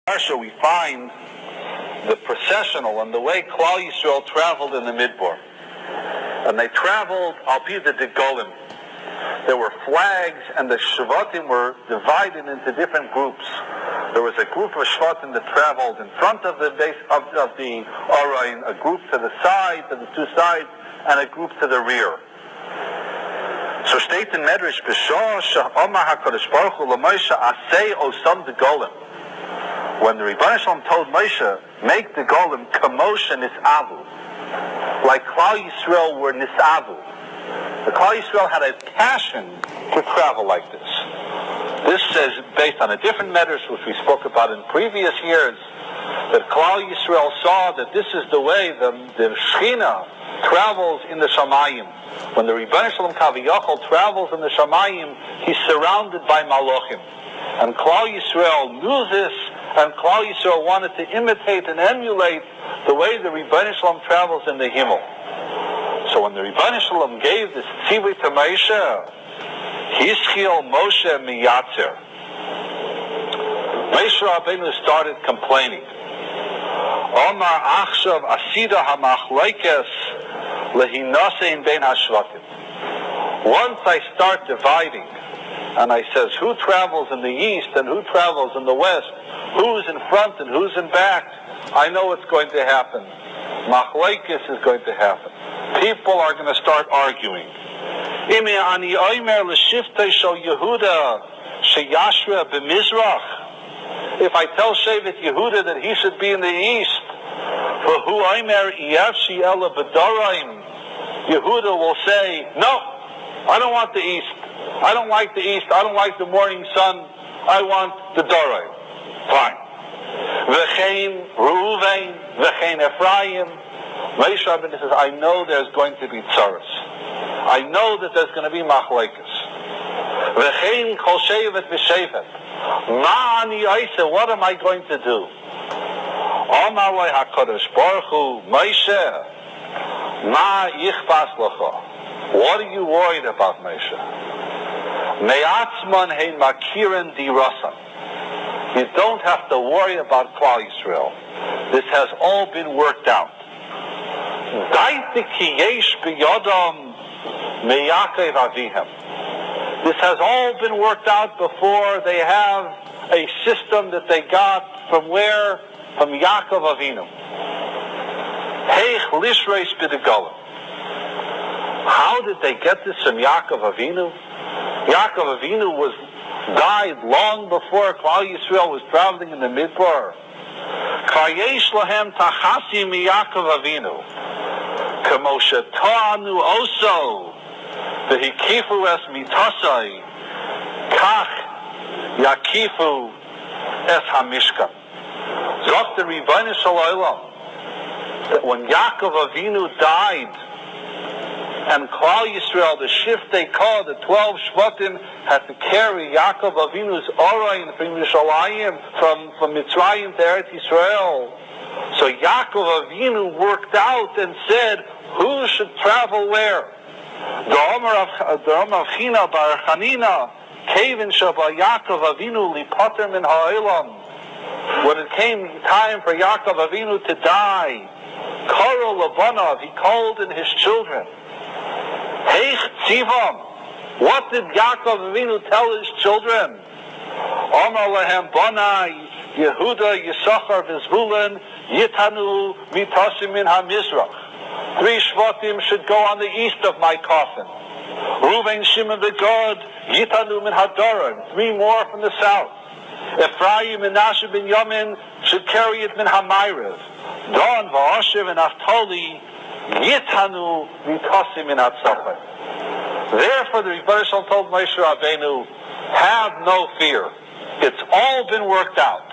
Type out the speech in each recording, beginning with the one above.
Parsha we find the processional and the way Klal Yisrael traveled in the Midbar. And they traveled al pi the Golim. There were flags, and the Shvatim were divided into different groups. There was a group of Shvatim that traveled in front of the base of the Arayin, a group to the side, to the two sides, and a group to the rear. So steht in Medrash B'shah she'amar HaKadosh Baruch Hu l'Moshe asay osam de Golim. When the Rebbeinu Shalom told Moshe, make the Golim kamosha nisavu, like Klal Yisrael were nisavu. The Klal Yisrael had a passion to travel like this. This is based on a different Medrash which we spoke about in previous years, that Klal Yisrael saw that this is the way the Shechina travels in the Shamayim. When the Rebbeinu Shalom Kaviyachol travels in the Shamayim, he's surrounded by Malachim. And Klal Yisrael knew this, and Klal Yisrael wanted to imitate and emulate the way the Rebbeinu Shalom travels in the Himmel. So when the Rebbeinu Shalom gave this tzivui to Moshe, Hischil Moshe miyatzer, Moshe Rabbeinu started complaining. Omar achshav asida hamachleikes lehinasein bein hashvatim. Once I start dividing, and I says who travels in the east and who travels in the west, who's in front and who's in back, I know what's going to happen. Machlekes is going to happen. People are going to start arguing. Imi ani oimer l'shiftei shel Yehuda sheyashra b'mizrach. If I tell Shevet Yehuda that he should be in the east, for who oimer iyavshi ela b'daraim, Yehuda will say, no, I don't want the east. I don't like the east. I don't like the morning sun. I want the Daraim. Fine. V'chein Reuven, v'chein Ephraim. Moshe Rabbeinu says, I know there's going to be tzaras. I know that there's going to be machlekes. V'chein kol shevet v'shevet. Ma ani aise, what am I going to do? Omar lei HaKadosh Baruch Hu, Moshe, ma yichpas lecha. What are you worried about, Moshe? Me'atzman hein makirin dirasan. You don't have to worry about Klal Yisrael. This has all been worked out. Daiti ki yesh b'yodam me'yakev avihem. This has all been worked out before. They have a system that they got from where? From Yaakov Avinu. Heich lishreis b'degolim. How did they get this from Yaakov Avinu? Yaakov Avinu died long before Klal Yisrael was traveling in the Midbar. Kayesh lahem tachasi mi Yaakov Avinu, k'moshe ta'anu oso, v'hikifu es mitasai, kach yakifu es hamishkan. Zok the Rebbeinu Shalom, that when Yaakov Avinu died, and Klal Yisrael, the shiftei kol, the 12 Shvatim, had to carry Yaakov Avinu's Orain from Yerushalayim, from Mitzrayim to Eretz Yisrael. So Yaakov Avinu worked out and said, who should travel where? The Omer of China bar Chanina, Kevin Shaba Yaakov Avinu lipater min ha'olam. When it came time for Yaakov Avinu to die, Karo Labanav, he called in his children. Heich tzivam. What did Yaakov Avinu tell his children? Omar lehem banai Yehuda Yissocher Frand Yitanu mitasim min hamizrach. 3 Shvatim should go on the east of my coffin. Reuven, Shimon, the God Yitanu min hadarim. 3 more from the south. Ephraim, Menashe, Binyamin should carry it min hamayrev. Dan, Va'asher, and Naphtali Yitanu mitasim min hatzachar. Therefore, the Rebbeinu Shalom told Moshe Rabbeinu, have no fear. It's all been worked out.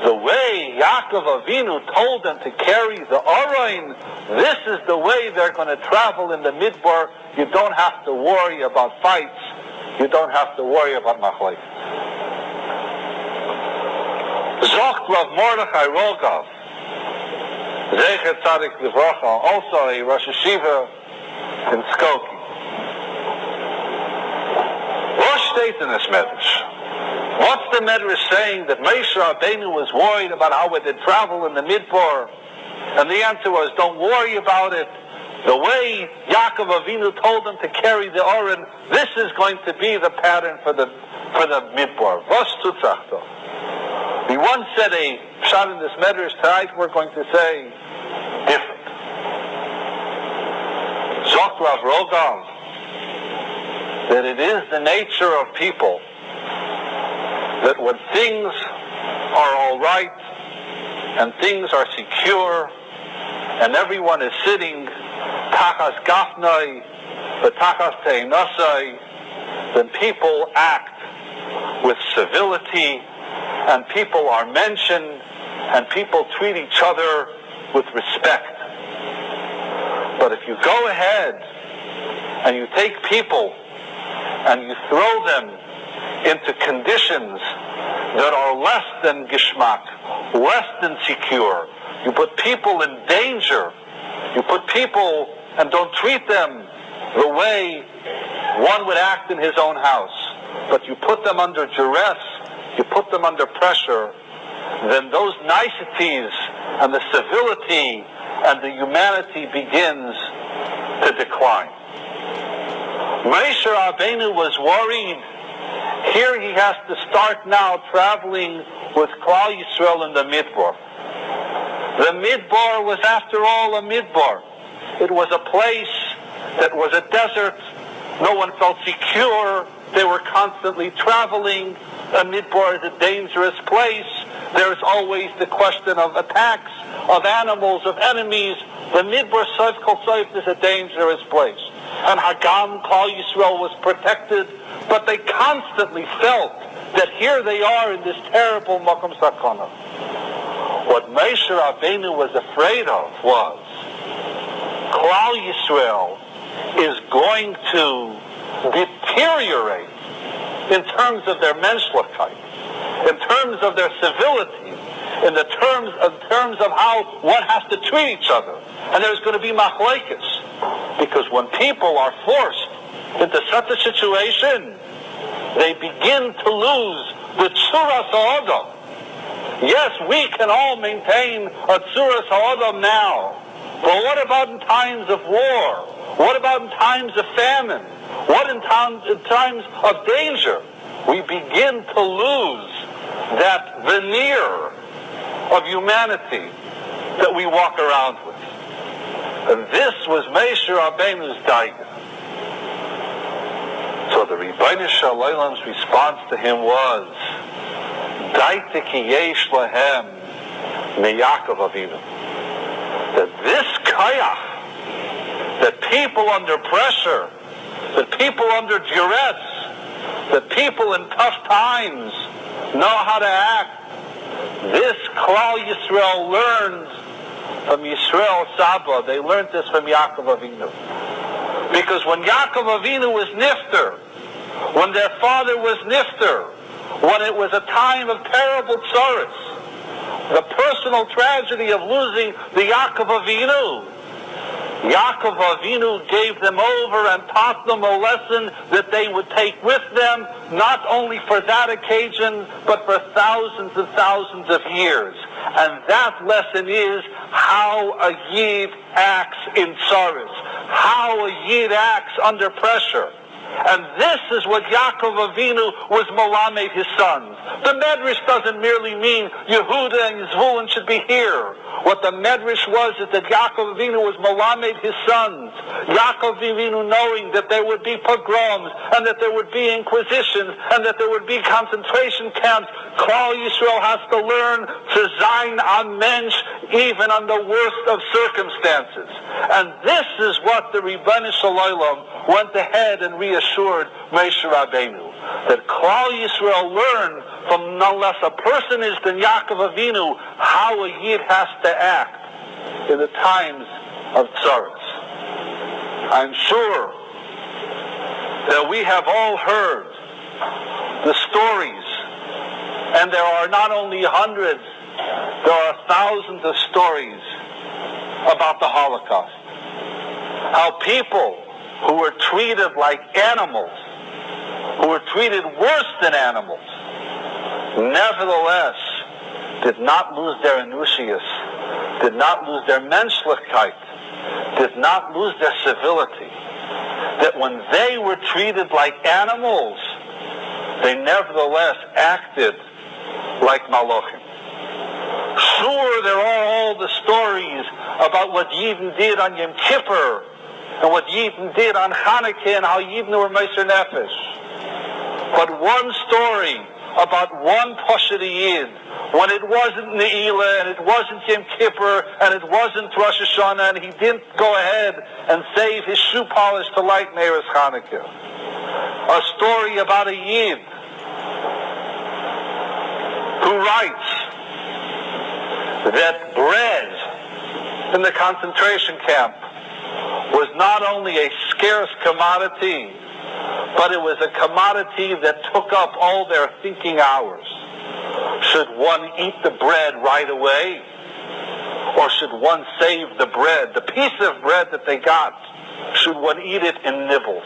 The way Yaakov Avinu told them to carry the Orain, this is the way they're going to travel in the Midbar. You don't have to worry about fights. You don't have to worry about machlekes. Zocht Rav Mordechai Rogav, Zecher Tzadik Livracha, also a Rosh Yeshiva in Skokie. What states in this Medrash? What's the Medrash saying that Moshe Rabbeinu was worried about how it would travel in the Midbar? And the answer was, don't worry about it. The way Yaakov Avinu told him to carry the Oren, this is going to be the pattern for the Midbar. Vos tutzachto. We once said a shot in this Medrash. Tonight we're going to say different. Zok Rav Rogam, that it is the nature of people that when things are all right and things are secure and everyone is sitting tachas gafnai v'tachas teinasai, then people act with civility and people are mentioned and people treat each other with respect. But if you go ahead and you take people and you throw them into conditions that are less than gishmak, less than secure, you put people in danger, you put people and don't treat them the way one would act in his own house, but you put them under duress, you put them under pressure, then those niceties and the civility and the humanity begins to decline. Moshe Rabbeinu was worried. Here he has to start now traveling with Klal Yisrael in the Midbar. The Midbar was, after all, a Midbar. It was a place that was a desert. No one felt secure. They were constantly traveling. A Midbar is a dangerous place. There's always the question of attacks, of animals, of enemies. The Midbar Soif Kol Soif is a dangerous place. And Hagam, Klal Yisrael, was protected, but they constantly felt that here they are in this terrible Makom Sakana. What Moshe Rabbeinu was afraid of was Klal Yisrael is going to deteriorate in terms of their menschlichkeit, in terms of their civility, in terms of how one has to treat each other. And there's going to be machlekes. Because when people are forced into such a situation, they begin to lose the tzuras ha'adam. Yes, we can all maintain a tzuras ha'adam now. But what about in times of war? What about in times of famine? What in times of danger? We begin to lose that veneer of humanity that we walk around with. And this was Moshe Rabbeinu's daida. So the Rebbeinu Shalom's response to him was, Daita ki yesh lahem meYaakov Avinu. That this kayach, that people under pressure, that people under duress, that people in tough times know how to act, this Klal Yisrael learned from Yisrael Saba. They learned this from Yaakov Avinu. Because when Yaakov Avinu was nifter, when their father was nifter, when it was a time of terrible tzaras, the personal tragedy of losing the Yaakov Avinu, Yaakov Avinu gave them over and taught them a lesson that they would take with them, not only for that occasion, but for thousands and thousands of years. And that lesson is how a Yid acts in tzaras, how a Yid acts under pressure. And this is what Yaakov Avinu was malamed his sons. The Medrash doesn't merely mean Yehuda and Zvulun should be here. What the Medrash was is that Yaakov Avinu was malamed his sons. Yaakov Avinu knowing that there would be pogroms, and that there would be inquisitions, and that there would be concentration camps. Klal Yisrael has to learn to zayin a mensch even under worst of circumstances. And this is what the Rebbeinu Shalom went ahead and reassured Moshe Rabbeinu, that Klal Yisrael learned from no less a person is than Yaakov Avinu how a Yid has to act in the times of tzaras. I'm sure that we have all heard the stories, and there are not only hundreds, there are thousands of stories about the Holocaust. How people who were treated like animals, who were treated worse than animals, nevertheless did not lose their enusius, did not lose their menschlichkeit, did not lose their civility. That when they were treated like animals, they nevertheless acted like Malachim. Sure, there are all the stories about what Yidden did on Yom Kippur and what Yidden did on Hanukkah and how Yidden were Meiser Nefesh. But one story about one Poshet Yid, when it wasn't Ne'ilah and it wasn't Yom Kippur and it wasn't Rosh Hashanah and he didn't go ahead and save his shoe polish to light Neiros Hanukkah. A story about a Yid who writes that bread in the concentration camp was not only a scarce commodity, but it was a commodity that took up all their thinking hours. Should one eat the bread right away? Or should one save the bread, the piece of bread that they got? Should one eat it in nibbles?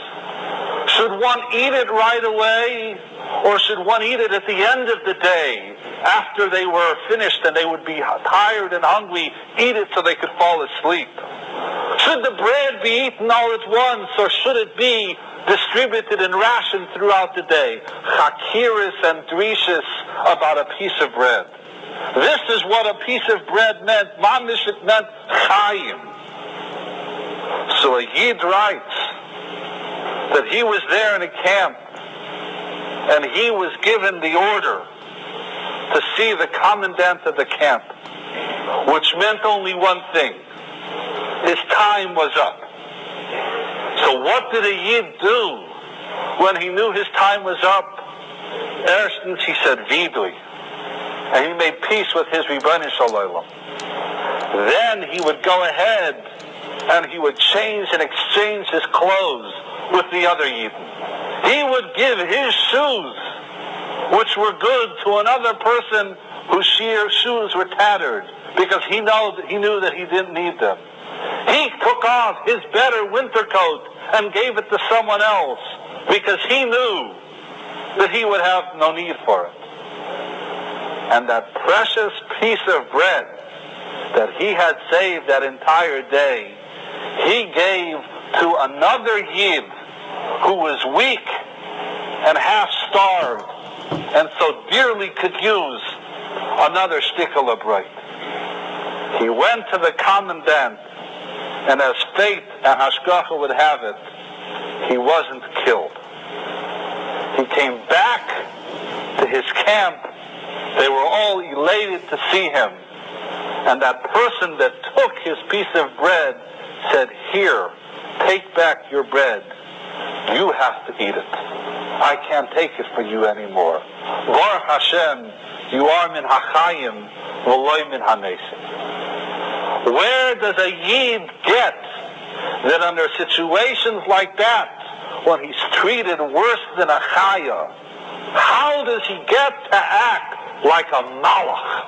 Should one eat it right away? Or should one eat it at the end of the day, after they were finished and they would be tired and hungry, eat it so they could fall asleep? Should the bread be eaten all at once, or should it be distributed and rationed throughout the day? Chakiris and drishis about a piece of bread. This is what a piece of bread meant. Mamish, it meant chayim. So a Yid writes that he was there in a camp and he was given the order to see the commandant of the camp, which meant only one thing. His time was up. So what did a Yid do when he knew his time was up? Erstens, he said, Vidui. And he made peace with his Rebbeinu Shalom. Then he would go ahead and he would change and exchange his clothes with the other Yidden. He would give his shoes, which were good, to another person whose shoes were tattered, because he knew that he didn't need them. He took off his better winter coat and gave it to someone else, because he knew that he would have no need for it. And that precious piece of bread that he had saved that entire day, he gave to another Yid who was weak and half-starved and so dearly could use another shtickle of bread. He went to the commandant, and as fate and hashgacha would have it, he wasn't killed. He came back to his camp. They were all elated to see him. And that person that took his piece of bread said, "Here, take back your bread. You have to eat it. I can't take it for you anymore. Baruch Hashem, you are min hachayim, v'loy min hamesim." Where does a Yid get that under situations like that, when he's treated worse than a chaya, how does he get to act like a malach?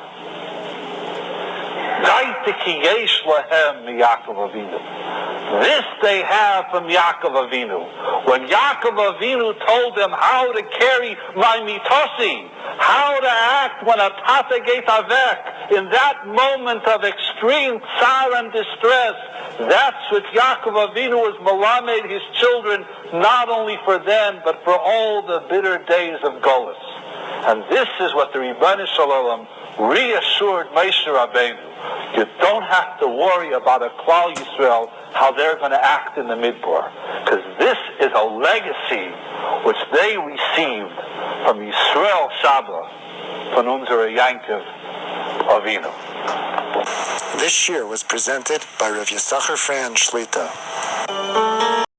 This they have from Yaakov Avinu. When Yaakov Avinu told them how to carry my mitosi, how to act when a tata geit avek, in that moment of extreme tsar and distress, that's what Yaakov Avinu was malamed his children, not only for them, but for all the bitter days of Golus. And this is what the Rebbeinu Shalom reassured Moshe Rabbeinu. You don't have to worry about a Klal Yisrael, how they're going to act in the Midbar. Because this is a legacy which they received from Yisrael Saba, von unserer Yankov Avinu. This year was presented by Rav Yissocher Frand Shlita.